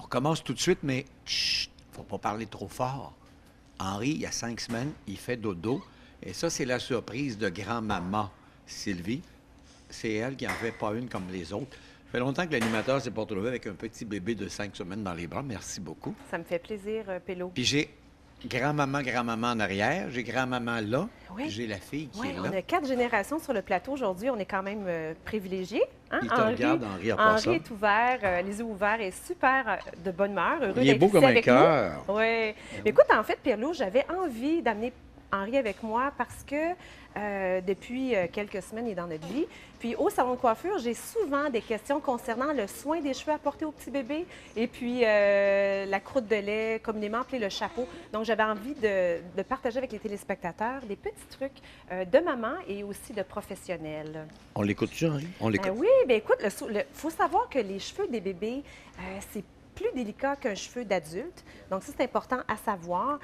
commence tout de suite, mais chut, faut pas parler trop fort. Henri, il y a 5 semaines, il fait dodo. Et ça, c'est la surprise de grand-maman Sylvie. C'est elle qui en fait pas une comme les autres. Ça fait longtemps que l'animateur s'est pas retrouvé avec un petit bébé de 5 semaines dans les bras. Merci beaucoup. Ça me fait plaisir, Pélo. Puis j'ai grand-maman en arrière. J'ai grand-maman là. Oui. Puis j'ai la fille qui Oui, est on là. a 4 générations sur le plateau aujourd'hui. On est quand même privilégiés. Hein? Il te regarde, Henri, en passant. Henri est ouvert, les yeux ouverts et super de bonne humeur, heureux Il est d'être beau ici comme un avec nous. cœur. Oui. Mais écoute, en fait, Pierlot, j'avais envie d'amener Henri avec moi parce que depuis quelques semaines, il est dans notre vie. Puis au salon de coiffure, j'ai souvent des questions concernant le soin des cheveux apportés au petit bébé et puis la croûte de lait, communément appelée le chapeau. Donc, j'avais envie de partager avec les téléspectateurs des petits trucs de maman et aussi de professionnels. On l'écoute-tu, Henri? On l'écoute. Oui, bien écoute, il faut savoir que les cheveux des bébés, c'est plus délicat qu'un cheveu d'adulte. Donc, ça, c'est important à savoir.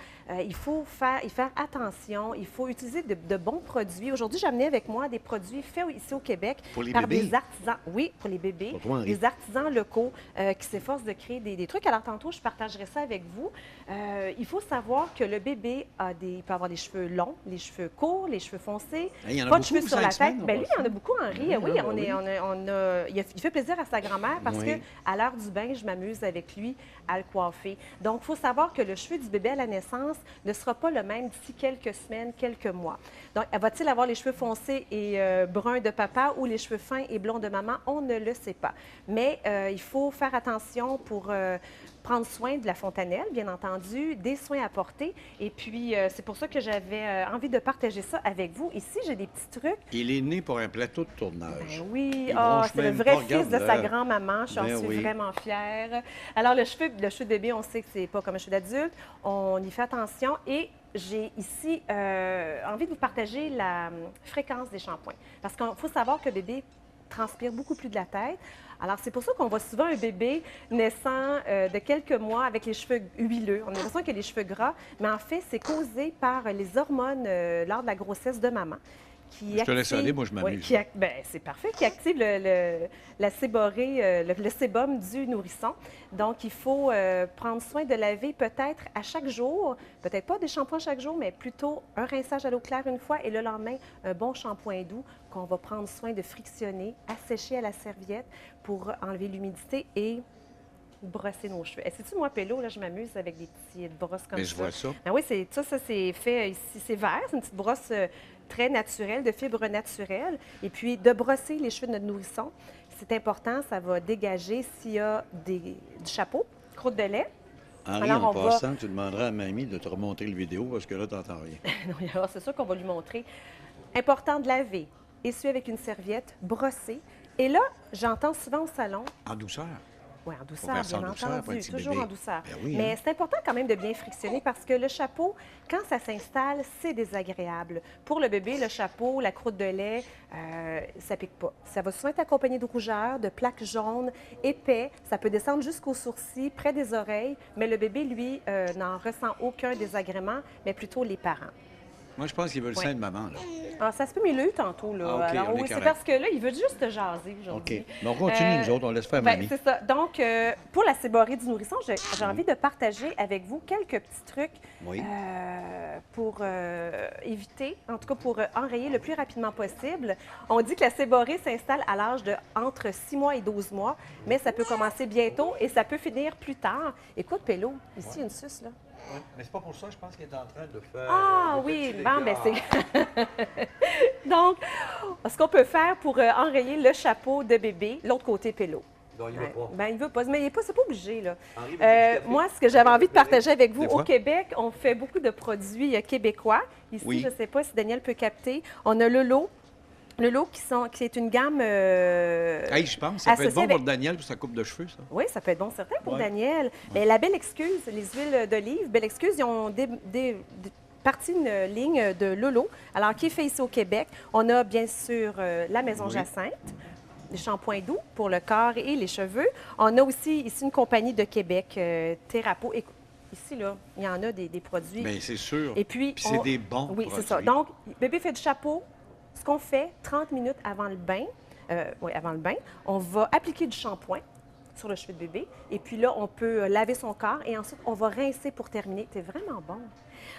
Il faut y faire attention. Il faut utiliser de bons produits. Aujourd'hui, j'ai amené avec moi des produits faits ici au Québec Pour les par bébés? des artisans. Oui, pour les bébés. Pour toi, Henri. Des artisans locaux qui s'efforcent de créer des trucs. Alors, tantôt, je partagerai ça avec vous. Il faut savoir que le bébé il peut avoir les cheveux longs, les cheveux courts, les cheveux foncés, Il y en a pas de beaucoup, cheveux sur la 5 tête. semaines, Bien, on lui, voit il y en a ça. beaucoup, Henri. Oui, Oui, ben oui. il fait plaisir à sa grand-mère parce Oui. que à l'heure du bain, je m'amuse avec lui à le coiffer. Donc, il faut savoir que le cheveu du bébé à la naissance ne sera pas le même d'ici quelques semaines, quelques mois. Donc, va-t-il avoir les cheveux foncés et bruns de papa ou les cheveux fins et blonds de maman? On ne le sait pas. Mais il faut faire attention pour prendre soin de la fontanelle, bien entendu, des soins apportés. Et puis, c'est pour ça que j'avais envie de partager ça avec vous. Ici, j'ai des petits trucs. Il est né pour un plateau de tournage. Ben oui, Il bronche c'est le même vrai pas, fils de sa regarde-le. grand-maman. J'en Ben suis oui. vraiment fière. Alors, le cheveu de bébé, on sait que c'est pas comme un cheveu d'adulte. On y fait attention. Et j'ai ici envie de vous partager la fréquence des shampoings. Parce qu'il faut savoir que le bébé transpire beaucoup plus de la tête. Alors, c'est pour ça qu'on voit souvent un bébé naissant de quelques mois avec les cheveux huileux. On a l'impression qu'il a les cheveux gras, mais en fait, c'est causé par les hormones lors de la grossesse de maman. Je te laisse aller, moi, je m'amuse. C'est parfait, qui active la séborrhée, le sébum du nourrisson. Donc, il faut prendre soin de laver peut-être à chaque jour, peut-être pas des shampoings chaque jour, mais plutôt un rinçage à l'eau claire une fois et le lendemain, un bon shampoing doux qu'on va prendre soin de frictionner, assécher à la serviette pour enlever l'humidité et brosser nos cheveux. Sais-tu, moi, Pélo, là, je m'amuse avec des petites brosses comme Mais ça. je vois ça. Ben oui, ça c'est fait ici. C'est vert, c'est une petite brosse très naturelle, de fibres naturelles. Et puis, de brosser les cheveux de notre nourrisson, c'est important, ça va dégager s'il y a du chapeau, croûte de lait. Henri, Alors, en on va- passant, tu demanderas à mamie de te remontrer le vidéo parce que là, tu n'entends rien. Non, alors, c'est sûr qu'on va lui montrer. Important de laver, essuyer avec une serviette, brosser. Et là, j'entends souvent au salon, En douceur. oui, en douceur, faire ça en bien douceur pour un entendu, petit toujours bébé. en douceur. Ben oui, Mais hein. c'est important quand même de bien frictionner parce que le chapeau, quand ça s'installe, c'est désagréable. Pour le bébé, le chapeau, la croûte de lait, ça pique pas. Ça va souvent être accompagné de rougeur, de plaques jaunes, épais. Ça peut descendre jusqu'aux sourcils, près des oreilles, mais le bébé, lui, n'en ressent aucun désagrément, mais plutôt les parents. Moi, je pense qu'il veut le Oui. sein de maman, là. Alors, ça se peut, mais il l'a eu tantôt. Là. Ah, OK, Alors, on est oui, c'est correct. parce que là, il veut juste te jaser aujourd'hui. OK. Mais on continue, nous autres, on laisse faire Ben, mamie. c'est ça. Donc, pour la séborrhée du nourrisson, j'ai envie de partager avec vous quelques petits trucs Oui. pour éviter, en tout cas pour enrayer le plus rapidement possible. On dit que la séborrhée s'installe à l'âge de entre 6 mois et 12 mois, mais ça peut commencer bientôt et ça peut finir plus tard. Écoute, Pélo, ici, il y a une suce, là. Oui, mais c'est pas pour ça, je pense qu'il est en train de faire. Ah oui, bon, ben c'est... Donc, ce qu'on peut faire pour enrayer le chapeau de bébé, l'autre côté Pélo. Non, il veut pas. Ben, il veut pas, mais c'est pas obligé, là. Henri, veux-tu du café? Moi, ce que j'avais envie de partager avec vous, Des au fois. Québec, on fait beaucoup de produits québécois. Ici, Oui. je ne sais pas si Daniel peut capter. On a Lolo. Lolo, qui est une gamme... Hey, je pense, ça peut être associée bon pour avec- Daniel pour sa coupe de cheveux, ça. Oui, ça peut être bon certain pour Ouais. Daniel. Mais la Belle Excuse, les huiles d'olive, Belle Excuse, ils ont parti une ligne de Lolo, alors qui est fait ici au Québec. On a bien sûr la Maison Oui. Jacinthe, des shampoings doux pour le corps et les cheveux. On a aussi ici une compagnie de Québec, Therapo. Ici, là, il y en a des produits. Bien, c'est sûr. Et puis, c'est des bons Oui, c'est ça. produits. Donc, bébé fait du chapeau. Ce qu'on fait, 30 minutes avant le bain, on va appliquer du shampoing. sur le cheveu de bébé. Et puis là, on peut laver son corps et ensuite, on va rincer pour terminer. C'est vraiment bon.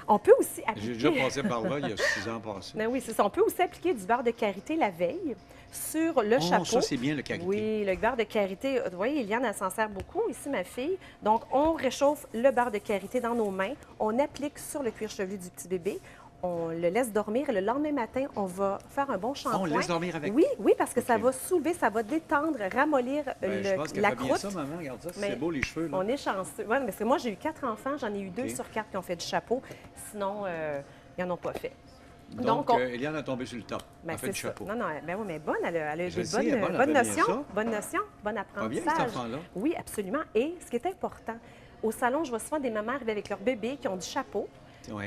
On peut aussi appliquer... J'ai déjà passé par là il y a 6 ans passés. Ben oui, c'est ça. On peut aussi appliquer du beurre de karité la veille sur le chapeau. Ça, c'est bien le karité. Oui, le beurre de karité. Vous voyez, Eliane, elle s'en sert beaucoup. Ici, ma fille. Donc, on réchauffe le beurre de karité dans nos mains. On applique sur le cuir chevelu du petit bébé. On le laisse dormir et le lendemain matin, on va faire un bon shampoing. On le laisse dormir avec? Oui, oui, parce que ça va soulever, ça va détendre, ramollir je pense la fait bien croûte. ça, maman. Regarde ça, Mais c'est beau les cheveux. Là. On est chanceux. Oui, parce que moi, j'ai eu 4 enfants. J'en ai eu 2 OK. sur 4 qui ont fait du chapeau. Sinon, ils n'en ont pas fait. Donc, Eliane a tombé sur le top. Ben, Elle fait c'est du ça. chapeau. Non, non, ben oui, mais bonne, elle a Je des sais, elle est bonne, elle bonnes fait bien notions. ça. Bonne notion, bon Pas bien, apprentissage. cet enfant-là. Oui, absolument. Et ce qui est important, au salon, je vois souvent des mamans arriver avec leur bébé qui ont du chapeau. Oui.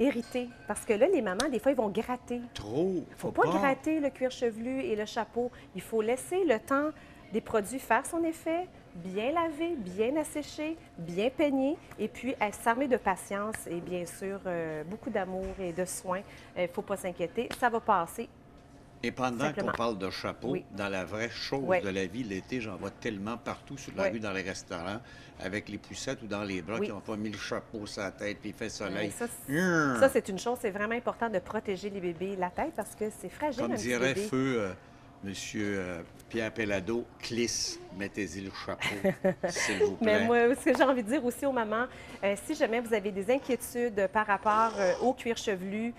Hérité. Parce que là, les mamans, des fois, ils vont gratter. Trop. Il ne faut pas gratter le cuir chevelu et le chapeau. Il faut laisser le temps des produits faire son effet, bien laver, bien assécher, bien peigner, et puis s'armer de patience et bien sûr beaucoup d'amour et de soins. Il ne faut pas s'inquiéter, ça va passer. Et pendant Simplement. qu'on parle de chapeau, Oui. dans la vraie chose Oui. de la vie, l'été, j'en vois tellement partout sur la Oui. rue, dans les restaurants, avec les poussettes ou dans les bras Oui. qui n'ont pas mis le chapeau sur la tête, puis il fait soleil. Ça, c'est une chose, c'est vraiment important de protéger les bébés, la tête, parce que c'est fragile. Comme un petit dirait bébé. Feu Monsieur Pierre Pellado, clisse, mettez-y le chapeau, s'il vous plaît. Mais moi, ce que j'ai envie de dire aussi aux mamans, si jamais vous avez des inquiétudes par rapport au cuir chevelu,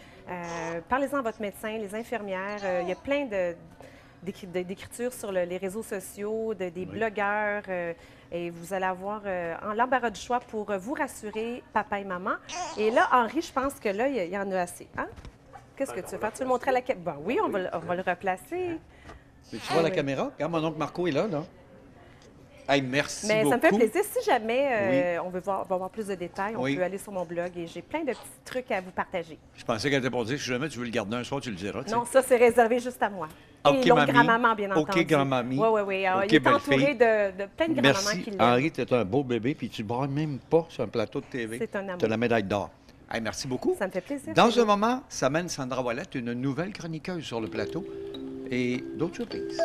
parlez-en à votre médecin, les infirmières. Il y a plein d'écritures sur les réseaux sociaux, des blogueurs. Et vous allez avoir l'embarras du choix pour vous rassurer, papa et maman. Et là, Henri, je pense que là, il y en a assez. Hein? Qu'est-ce que tu veux faire? Tu veux le montrer à la caméra? Ben oui, on va le replacer. Mais tu vois la caméra? Regarde, mon oncle Marco est là, là. Hey, merci Mais beaucoup. ça me fait plaisir. Si jamais on veut voir plus de détails, on Oui. peut aller sur mon blog et j'ai plein de petits trucs à vous partager. Je pensais qu'elle était pour dire, si jamais tu veux le garder un soir, tu le diras. tu sais. Non, ça, c'est réservé juste à moi. OK, Et l'autre mamie. grand-maman, bien OK, entendu. grand-mamie. Oui, oui, oui. OK, Il est belle entouré fille. de plein de grand-mamans Merci, qui l'aiment. Henri, tu es un beau bébé, puis tu ne brailles même pas sur un plateau de TV. C'est un amour. Tu as la médaille d'or. Hey, merci beaucoup. Ça me fait plaisir. Dans Chérie. un moment, ça mène Sandra Ouellette, une nouvelle chroniqueuse sur le plateau et d'autres surprises.